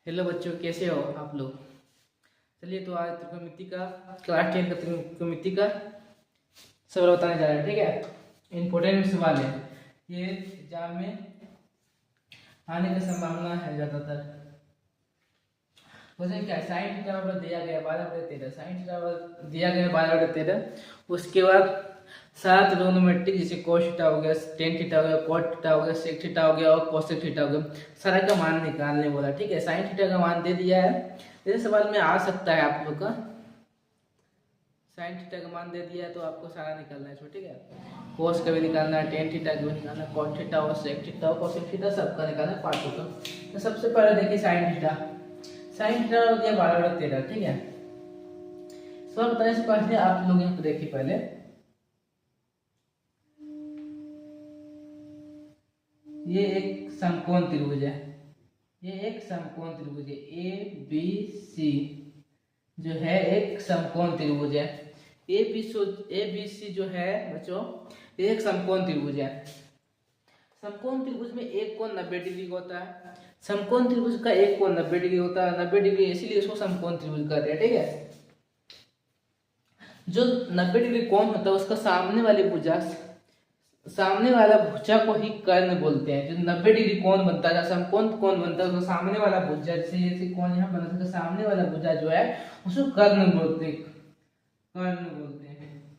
Hello बच्चों, कैसे हो आप लोग। चलिए तो आज त्रिकोणमिति का क्लास 10 का त्रिकोणमिति का सवाल बताने जा रहे हैं। ठीक है, इम्पोर्टेंट सवाल है ये, एग्जाम में आने की संभावना है ज़्यादातर। क्वेश्चन क्या है, साइन थीटा बराबर दिया गया 12/13, साइन थीटा बराबर दिया गया 12/13। उसके बाद 7 ट्रिग्नोमेट्रिक जैसे cos थीटा हो गया, tan थीटा हो गया, cot थीटा हो गया, sec थीटा हो गया और cosec थीटा हो गया, सारा का मान निकालने बोला। ठीक है, साइन थीटा का मान दे दिया है, जैसे सवाल में आ सकता है आप लोग का। साइन थीटा का मान दे दिया है तो आपको सारा निकालना है। ठीक है, cos का भी निकालना है, tan थीटा का भी निकालना है, cot थीटा और sec थीटा और cosec थीटा सबका निकालना है पार्टों का। तो सबसे पहले देखिए साइन थीटा, साइन थीटा हो गया 12/13। ठीक है, सवाल बताने से पहले आप लोग यहाँ पे देखिए, पहले ये एक समकोण त्रिभुज है, ये एक समकोण त्रिभुज है, ए बी सी जो है एक समकोण त्रिभुज है। ए बी सी जो है बच्चों एक समकोण त्रिभुज है। समकोण त्रिभुज में एक कोण 90 डिग्री का होता है, समकोण त्रिभुज का एक कोण 90 डिग्री होता है, 90 डिग्री इसीलिए इसको समकोण त्रिभुज कहते हैं। ठीक है, जो 90 डिग्री कोण होता है उसका सामने वाला भुजा को ही कर्ण बोलते हैं। जो 90 डिग्री कोण बनता है, समकोण कोण बनता है, उसका सामने वाला भुजा, जैसे कोण यहाँ बना था, सामने वाला भुजा जो है उसको कर्ण बोलते हैं, कर्ण बोलते हैं,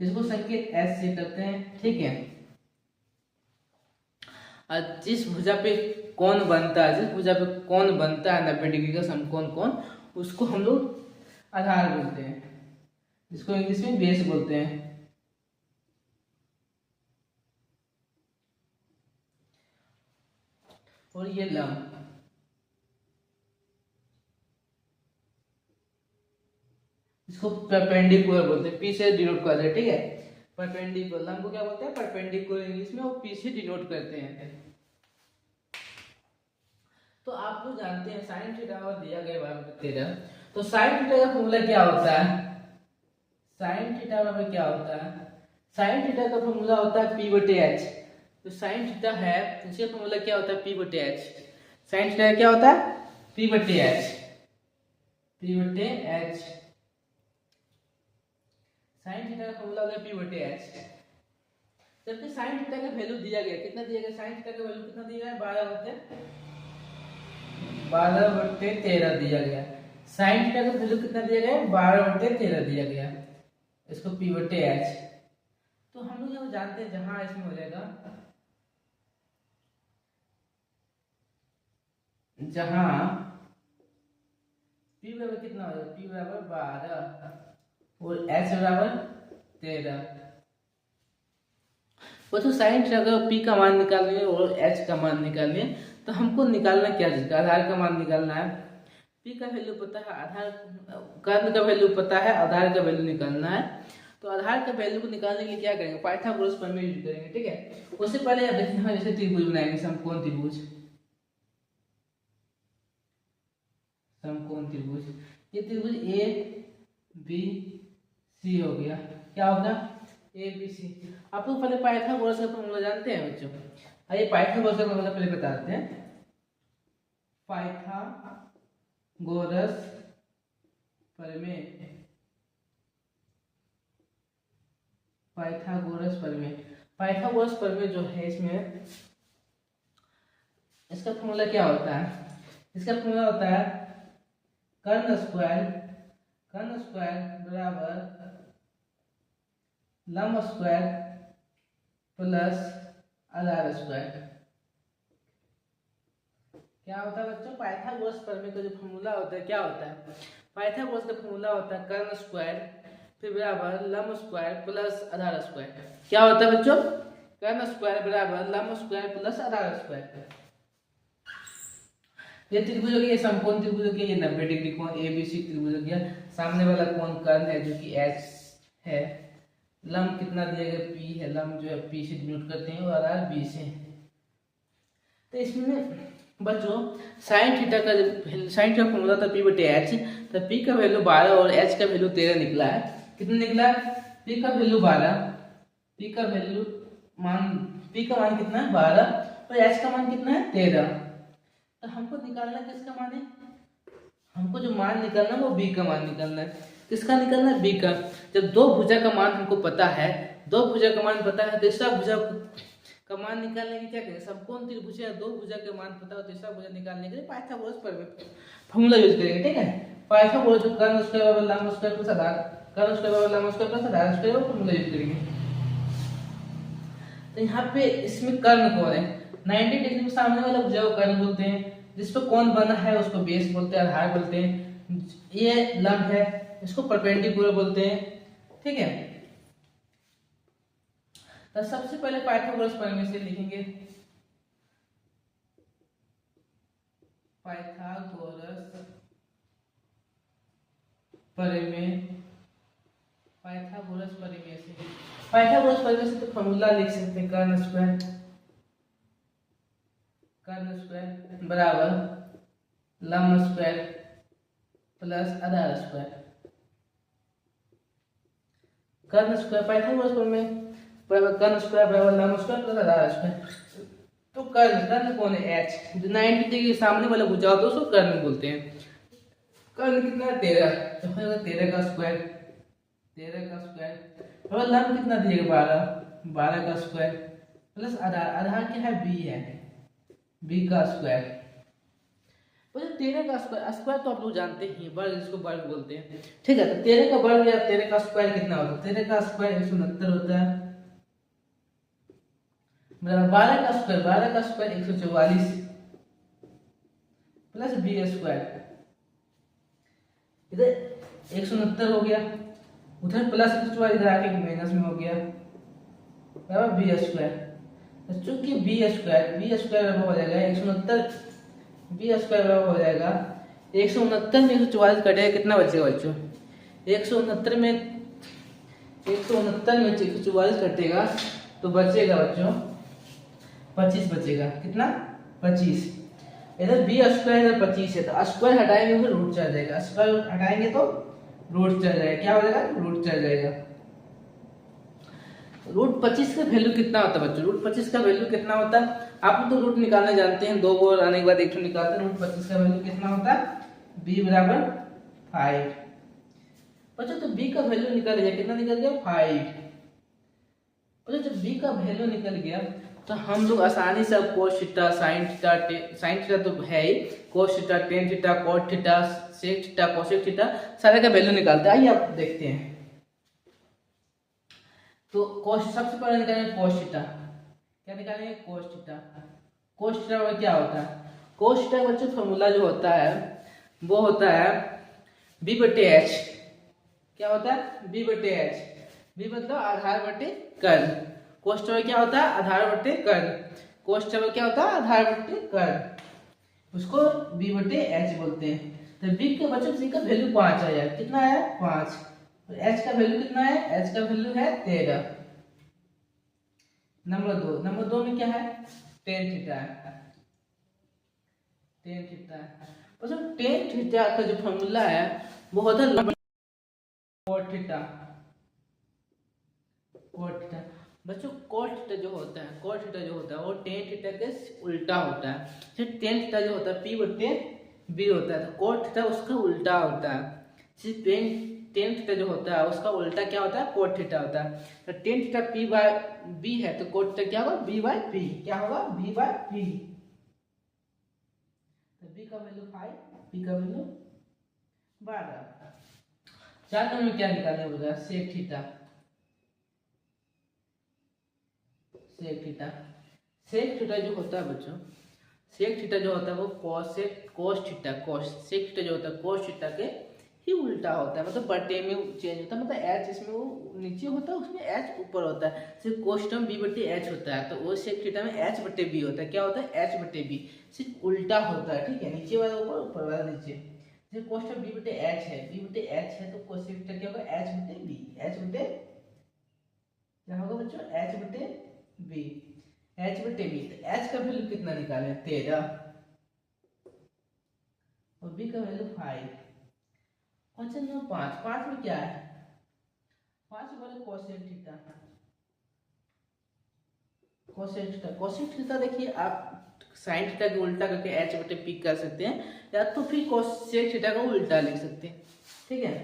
जिसको संकेत एस से करते हैं। ठीक है, और जिस भुजा पे कोण बनता है, जिस भुजा पे कोण बनता है 90 डिग्री का समकोण कोण, उसको हम लोग आधार बोलते हैं, जिसको इंग्लिश में बेस बोलते हैं। और ये लंब, इसको परपेंडिकुलर बोलते हैं, पी से डिनोट करते हैं। ठीक है, परपेंडिकुलर लंब को क्या बोलते हैं, परपेंडिकुलर इंग्लिश में, वो पी से डिनोट करते हैं। तो आप लोग जानते हैं साइन थीटा और दिया गया 12/13, तो साइन थीटा का फॉर्मूला क्या होता है, साइन थीटा बराबर क्या होता है, साइन थीटा का फॉर्मूला होता है p/h। तो साइन थीटा है, इसका फॉर्मूला क्या होता है p/h, साइन थीटा क्या होता है p/h, p/h, साइन थीटा का फॉर्मूला होगा p/h। जबकि साइन थीटा का वैल्यू दिया गया, कितना दिया गया, साइन थीटा का वैल्यू कितना दिया गया है, 12/13 दिया गया। साइन थीटा का वैल्यू कितना दिया गया है, 12/13 दिया गया, इसको p/h। तो हम लोग यहाँ जानते हैं, जहां इसमें हो जाएगा, जहां p बराबर कितना हो जाएगा, p बराबर 12 और h बराबर 13। वो तो साइन थीटा का p का मान निकालने और h का मान निकालने, तो हमको निकालना क्या चीज, आधार का मान निकालना है। p का वैल्यू पता है, आधार कर्ण का वैल्यू पता है, आधार का वैल्यू निकालना है। तो आधार का वैल्यू को निकालने के लिए क्या करेंगे, पाइथागोरस प्रमेय यूज करेंगे। ठीक है, उससे पहले आप देखिए, हम जैसे त्रिभुज बनाएंगे, समकोण त्रिभुज, समकोण त्रिभुज, ये त्रिभुज ए बी सी हो गया, क्या होगा ए बी सी। आप लोग पहले पाइथागोरस का फॉर्मूला जानते हैं बच्चों, आइए पाइथागोरस का फॉर्मूला पहले बताते हैं। पाइथागोरस प्रमेय, पाइथागोरस प्रमेय, पाइथागोरस प्रमेय जो है, इसमें इसका फॉर्मूला क्या होता है, इसका फॉर्मूला होता है कर्ण स्क्वायर, कर्ण स्क्वायर बराबर लंब स्क्वायर प्लस आधार स्क्वायर। क्या होता है बच्चों, पाइथागोरस प्रमेय का जो फॉर्मूला होता है क्या होता है, पाइथागोरस का फॉर्मूला होता है कर्ण स्क्वायर फिर बराबर लंब स्क्वायर प्लस आधार स्क्वायर। क्या होता है बच्चों, कर्ण स्क्वायर बराबर लंब स्क्वायर प्लस आधार स्क्वायर। ये त्रिभुज हो गया, समकोण त्रिभुज हो गया, ये 90 डिग्री कोण एबीसी त्रिभुज हो गया, सामने वाला कोण कर्ण है जो कि h है, लंब कितना दिया गया p है, लंब जो है p से डिनोट करते हैं और आधार b से। तो इसमें बच्चों साइन थीटा का, साइन थीटा फॉर्मूला था p/h, तो p का वैल्यू 12 और h का वैल्यू 13 निकला है। कितना निकला, p का वैल्यू 12, p का मान कितना है 12 और h का मान कितना है 13। तो हमको निकालना किसका मान है, हमको जो मान निकालना है वो बी का मान निकालना है। किसका निकालना है, बी का। जब दो भुजा का मान हमको पता है, दो भुजा का मान पता है, तीसरा भुजा का मान निकालने के क्या करें, समकोण त्रिभुज या दो भुजा के मान पता हो, तीसरा भुजा निकालने के लिए पाइथागोरस फॉर्मूला यूज करेंगे, ठीक है। पाइथागोरस कर्ण स्क्वायर बराबर लंब स्क्वायर प्लस आधार, कर्ण स्क्वायर बराबर लंब स्क्वायर प्लस आधार स्क्वायर फॉर्मूला यूज करेंगे। तो यहाँ पे इसमें कर्ण कौन है, 90 डिग्री में सामने वाला भुजा को कर्ण बोलते हैं, जिस पर कौन बना है उसको बेस बोलते हैं, आधार बोलते हैं। ये लंब है, इसको परपेंडिकुलर बोलते हैं, ठीक है। तो सबसे पहले पाइथागोरस प्रमेय से लिखेंगे, पाइथागोरस प्रमेय, पाइथागोरस प्रमेय से, पाइथागोरस प्रमेय से तो फॉर्मूला लिख सकते हैं, कर्ण स्क्वायर बराबर लंब स्क्वायर प्लस आधार स्क्वायर। कर्ण स्क्वायर पाइथागोरस प्रमेय बराबर कर्ण स्क्वायर बराबर लंब स्क्वायर प्लस आधार स्क्वायर। तो कर्ण कौन है, एच, जो 90 डिग्री सामने वाला भुजा होता है उसको कर्ण बोलते हैं। कर्ण कितना है, 13, तो होगा 13 का स्क्वायर, 13 का स्क्वायर। और लंब कितना दिएगा, 12, 12 का स्क्वायर प्लस आधार, आधार क्या है, बी है, बी का स्क्वायर। 13 का स्क्वायर तो आप लोग जानते ही, वर्ग जिसको वर्ग बोलते हैं, ठीक है। तो 13 का वर्ग या 13 का स्क्वायर कितना होता है, 13 का स्क्वायर 169 होता है, बराबर 12 का स्क्वायर, 12 का स्क्वायर 144 प्लस बी स्क्वायर। इधर 169 हो गया, उधर प्लस 144 इधर आके माइनस में हो गया, बराबर बी स्क्वायर। तो चूंकि बी स्क्वायर बराबर हो जाएगा 169, बी स्क्वायर बराबर हो जाएगा 169 में 144 कटेगा, कितना बचेगा बच्चों, 169 में 144 कटेगा तो बचेगा बच्चों 25 बचेगा, कितना, 25। इधर बी स्क्वायर इधर 25 है, तो स्क्वायर हटाएंगे तो रूट चल जाएगा, स्क्वायर हटाएंगे तो रूट चल जाएगा, क्या हो जाएगा, रूट चल जाएगा। रूट 25 का वैल्यू कितना होता है बच्चों, रूट 25 का वैल्यू कितना होता है, आप तो रूट निकालने जानते हैं, दो बार आने के बाद एक निकालते हैं। रूट 25 का वैल्यू कितना होता है, b बराबर 5 बच्चों। तो b का वैल्यू निकल गया, कितना निकल गया, 5 बच्चों। जब b का वैल्यू निकल गया तो हम लोग आसानी से कोस थीटा, साइन थीटा तो है ही, cos theta, tan theta, cot theta, sec theta, cosec theta, सारे का वैल्यू निकालते हैं। आइए आप देखते हैं। तो कोस सबसे पहले निकालेंगे कोस थीटा, क्या निकालेंगे, कोस थीटा। कोस थीटा में क्या होता है, कोस थीटा बच्चों फॉर्मूला जो होता है वो होता है b बटे h, क्या होता है, b बटे h, b मतलब आधार बटे कर्ण। कोस थीटा में क्या होता है, आधार बटे कर्ण, कोस थीटा में क्या होता है, आधार बटे कर्ण, उसको b बटे h बोलते हैं। तो b के बच्चों c का वैल्यू 5 आया, कितना है, 5। तो h का वैल्यू कितना है, h का वैल्यू है 13। नंबर दो में क्या है, टेन थीटा है, टेन थीटा है। बच्चों टेन थीटा का जो फॉर्मूला है वो होता है कॉट थीटा, कॉट थीटा। बच्चों कॉट थीटा जो होता है, कॉट थीटा जो होता है वो टेन थीटा के उल्टा होता है। सिर्फ टेन थीटा जो होता है p बटे b होता है, तो कॉट थीटा उसका उल्टा होता है। सिर्फ टेन थीटा जो होता है उसका उल्टा क्या होता है, कोट थीटा होता है। तो tan theta p by b है, तो कोट थीटा क्या होगा, b बाय p, क्या होगा, b बाय p। तो b का वैल्यू 5, p का वैल्यू 12। 4 नंबर में क्या निकालने बोला, sec theta, sec theta. Sec theta जो होता है बच्चों, सेक थीटा जो होता है वो कोस थीटा, सेक थीटा जो होता है कोस थीटा के ही उल्टा होता है, मतलब बटे में चेंज होता है, मतलब h इसमें वो नीचे होता है, उसमें h ऊपर होता है। सिर्फ कोस थीटा में b बटे h होता है, तो वो सेक थीटा में h बटे b होता है, क्या होता है, h बटे b, सिर्फ उल्टा होता है, ठीक है। नीचे वाला ऊपर, ऊपर वाला नीचे। जैसे कोस थीटा b बटे h है, b बटे h है, तो कोस थीटा क्या होगा, h बटे b, h बटे क्या होगा बच्चों, h बटे b, h बटे b। तो h का वैल्यू कितना निकाले, 13, और b का वैल्यू 5। क्वेश्चन नंबर 5 में क्या है, 5 बोले cosec theta, cosec theta. Cosec theta देखिए आप साइन थीटा का उल्टा करके एच बटे पी कर सकते हैं, या तो फिर कोसेक थीटा का उल्टा लिख सकते हैं। ठीक है,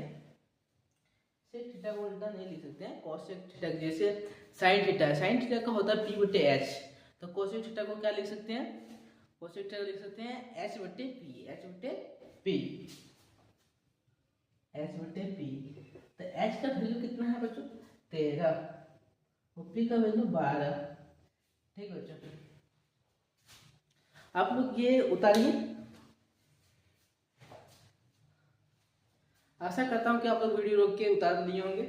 सेक थीटा का उल्टा नहीं लिख सकते हैं, कोसेक थीटा। जैसे साइन थीटा का होता है पी बटे एच, तो कोसेक थीटा को क्या लिख सकते हैं, कोसेक थीटा को लिख सकते हैं एच बटे पी, एच बटे पी, एच बटे पी। तो एच का वैल्यू कितना है बच्चों, 13, और पी का वैल्यू 12। ठीक है बच्चों, आप लोग ये उतारिए। आशा करता हूं कि आप लोग वीडियो रोक के उतार लिए होंगे।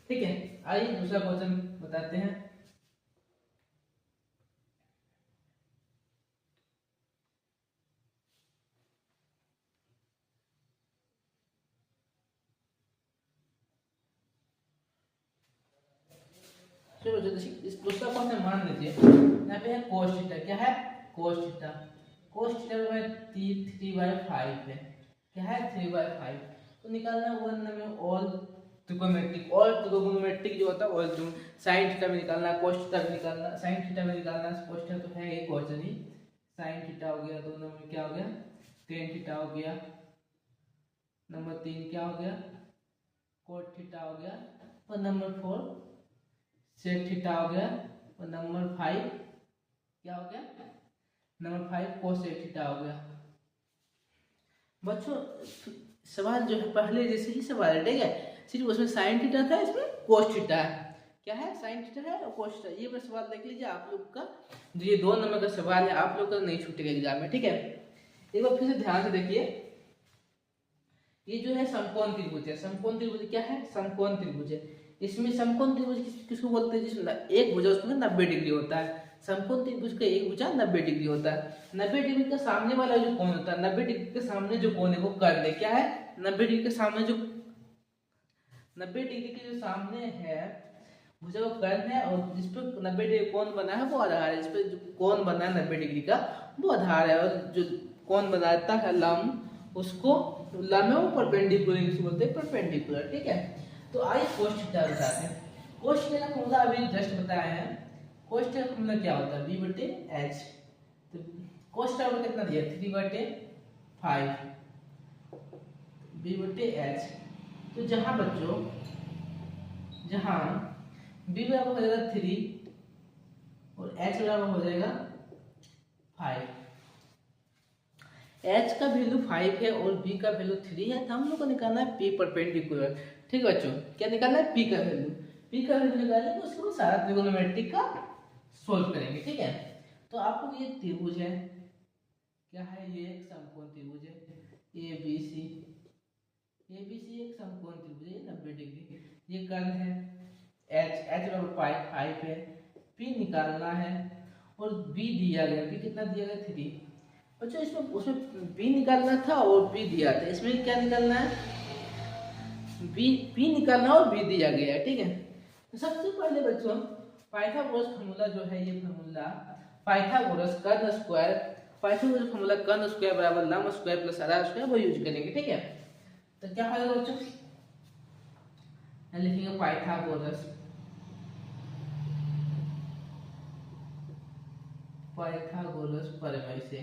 ठीक है, आइए दूसरा क्वेश्चन बताते हैं। चलो इस दूसरा क्वेश्चन मान लीजिए, यहाँ पे है कोस थीटा। क्या है, कोस थीटा। कोस थीटा 3/5 है। क्या है, 3/5। तो निकालना है वन में ऑल ट्रिगोनोमेट्रिक, जो होता है ऑल साइन थीटा में निकालना है, कोस थीटा में निकालना, साइन थीटा में निकालना है। कोस थीटा तो है एक क्वेश्चन ही, साइन थीटा हो गया, 2 नंबर क्या हो गया, टेन थीटा हो गया, नंबर 3 क्या हो गया, कोट थीटा हो गया, और नंबर 4 सेक थीटा हो गया, और नंबर 5 क्या हो गया, नंबर 5 कोसेक थीटा हो गया। बच्चों सवाल जो है पहले जैसे ही सवाल है, ठीक है, सिर्फ उसमें साइन थीटा था, इसमें कोस थीटा है। क्या है, साइन थीटा है और कोस थीटा। ये बस सवाल देख लीजिए, आप लोग का जो ये 2 नंबर का सवाल है आप लोग का नहीं छूटेगा एग्जाम में। ठीक है, एक बार फिर से ध्यान से देखिए, ये जो है समकोण त्रिभुज है। समकोण त्रिभुज क्या है, समकोण त्रिभुज है। इसमें समकोण त्रिभुज किसको बोलते हैं, जिसमें एक भुजा उसमें 90 डिग्री होता है। समकोण त्रिभुज का एक भुजा 90 डिग्री होता है। 90 डिग्री के सामने वाला जो कोण होता है, 90 डिग्री के सामने जो कोण है वो कर्ण है। क्या है, 90 डिग्री के सामने जो 90 डिग्री के जो सामने है भुजा वो कर्ण है, और जिस पर 90 डिग्री कोण बना है वो आधार है। जिस पर जो कोण बना है 90 डिग्री का वो आधार है, और जो कोण बनाता है लंब उसको लंब है परपेंडिकुलर बोलते हैं, परपेंडिकुलर। ठीक है, तो आइए कोस थीटा बताते हैं। कोस थीटा का फॉर्मूला अभी जस्ट बताया है। कोस थीटा का फॉर्मूला क्या होता है, b बटे h। तो कोस थीटा का कितना दिया, 3/5 b बटे h। तो जहां बच्चों जहां b बराबर हो जाएगा 3 और h बराबर हो जाएगा 5, h का वैल्यू 5 है और b का वैल्यू 3 है, तो हम लोग को निकालना है p परपेंडिकुलर। ठीक है बच्चों, क्या निकालना है, p का वैल्यू। p का वैल्यू निकालेंगे, उसके बाद सारा ट्रिगोनोमेट्रिक का सोल्व करेंगे। ठीक है, तो आपको ये त्रिभुज है, क्या है, ये एक समकोण त्रिभुज है, ABC। ABC एक समकोण त्रिभुज है 90 डिग्री। ये कर्ण है, h बराबर 5 है, p निकालना है, और b दिया गया, b कितना दिया गया, 3। अच्छा, इसमें उसमें p निकालना था और b दिया था, इसमें क्या निकालना है, p निकालना और b दिया गया है। ठीक है, तो सबसे पहले बच्चों पाइथागोरस फार्मूला जो है, ये फार्मूला पाइथागोरस कर्ण स्क्वायर, पाइथागोरस फार्मूला कर्ण स्क्वायर बराबर लंब स्क्वायर प्लस आधार स्क्वायर वो यूज करेंगे। ठीक है, तो क्या होगा बच्चों, लिखेंगे पाइथागोरस प्रमेय से।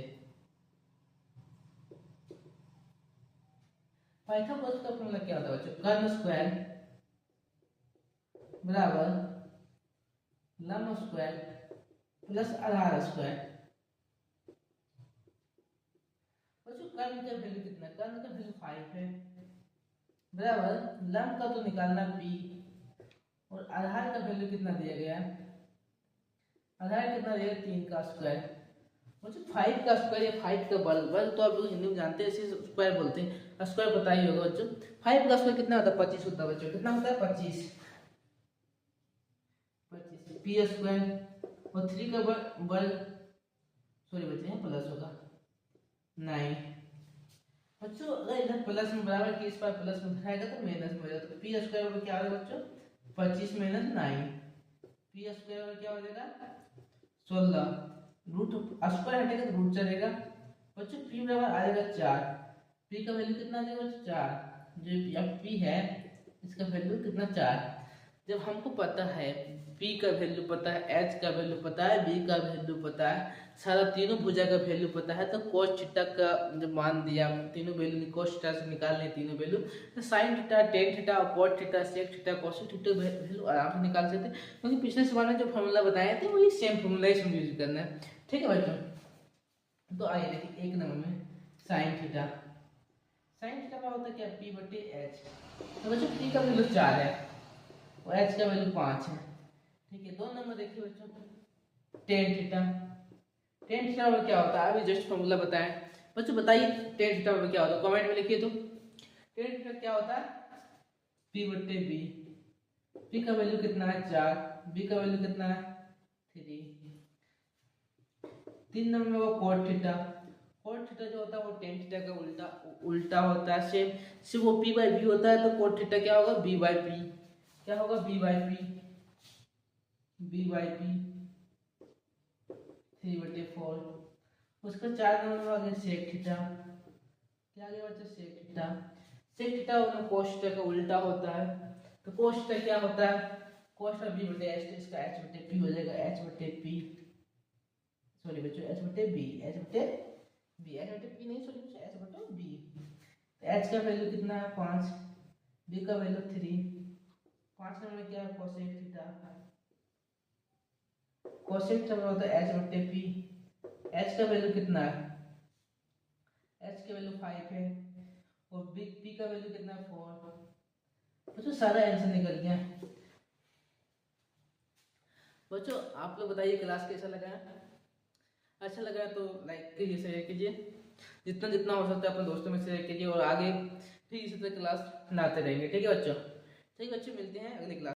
पाइथागोरस का फॉर्मूला क्या होता है बच्चों, कर्ण स्क्वायर बराबर लंब स्क्वायर प्लस आधार स्क्वायर। बच्चों कर्ण का वैल्यू कितना, कर्ण का वैल्यू 5 है, बराबर लंब का तो निकालना p, और आधार का वैल्यू कितना दिया गया, आधार कितना दिया, 3 का स्क्वायर। बच्चों 5 का स्क्वायर या 5 का वर्ग, वर्ग तो आप लोग हिंदी में जानते हैं, इसे स्क्वायर बोलते हैं। स्क्वायर पता ही होगा बच्चों। 5 का स्क्वायर कितना होता है, 25 होता है बच्चों। कितना होता है, 25 पी स्क्वायर, और 3 का वर्ग सॉरी बच्चे हैं प्लस होगा 9। बच्चों अगर इधर प्लस में बराबर की इस पर प्लस में दिखाएगा तो माइनस में हो जाएगा, तो पी स्क्वायर में क्या होगा बच्चों, 25 - 9, पी स्क्वायर में क्या हो जाएगा 16, रूट स्क्वायर हटेगा तो रूट चलेगा। बच्चों पी बराबर आएगा 4, पी का वैल्यू कितना आ जाएगा 4, जो पी है इसका वैल्यू कितना 4। जब हमको पता है पी का वैल्यू पता है, एच का वैल्यू पता है, बी का वैल्यू पता है, सारा तीनों भुजा का वैल्यू पता है, तो कोस थीटा का जब मान दिया, तीनों वैल्यू कोस थीटा से निकालने तीनों वैल्यू, तो sine theta, tan theta, cot theta, sec theta, cosec theta value आराम से निकाल सकते हैं, क्योंकि पिछले सवाल में जो फॉर्मूला बताए थे वही सेम फॉर्मूला इसमें यूज करना है। ठीक है बच्चों, तो आइए देखिए एक नंबर में साइन थीटा। साइन थीटा का होता है क्या, पी बटे एच। तो बच्चों पी का वैल्यू 4 है और एच का वैल्यू 5 है। ठीक है, 2 नंबर देखिए बच्चों, टेन थीटा। टेन थीटा में क्या होता है, अभी जस्ट फॉर्मूला बताएं बच्चों, बताइए टेन थीटा में क्या होता है, कमेंट में लिखिए। तो टेन थीटा क्या होता है, पी बटे बी। पी का वैल्यू कितना है 4, बी का वैल्यू कितना है 3। 3 नंबर में वो कॉट थीटा। कॉट थीटा जो होता है वो टेन थीटा का उल्टा उल्टा होता है, सेम सिर्फ वो पी बाई बी होता है, तो कॉट थीटा क्या होगा, बी बाई पी। क्या होगा, B by P, B by P 3/4। उसका 4 नंबर में आ गया सेक थीटा। क्या आ गया बच्चे, sec theta. Sec theta cos theta का उल्टा होता है, तो कोस थीटा क्या होता है, कोस बी बटे एच, तो इसका एच बटे पी हो जाएगा, एच बटे पी, सॉरी बच्चों एच बटे बी, एच बटे बी, एच बटे पी नहीं, सॉरी बच्चों एच बटे बी। तो एच का वैल्यू कितना है 5, बी का वैल्यू 3, 5 नंबर में क्या है कोसेक थीटा। कोसेक थीटा होता है एच बटे पी। एच का वैल्यू कितना है, एच का वैल्यू 5 है और बी पी का वैल्यू कितना है 4। बच्चों सारा आंसर निकल गया। बच्चों आप लोग बताइए क्लास कैसा लगा, अच्छा लगा तो लाइक कीजिए, शेयर कीजिए, जितना जितना हो सकता है अपने दोस्तों में शेयर कीजिए, और आगे फिर इसी तरह क्लास लाते रहेंगे। ठीक है बच्चों, ठीक है बच्चों, मिलते हैं अगली क्लास।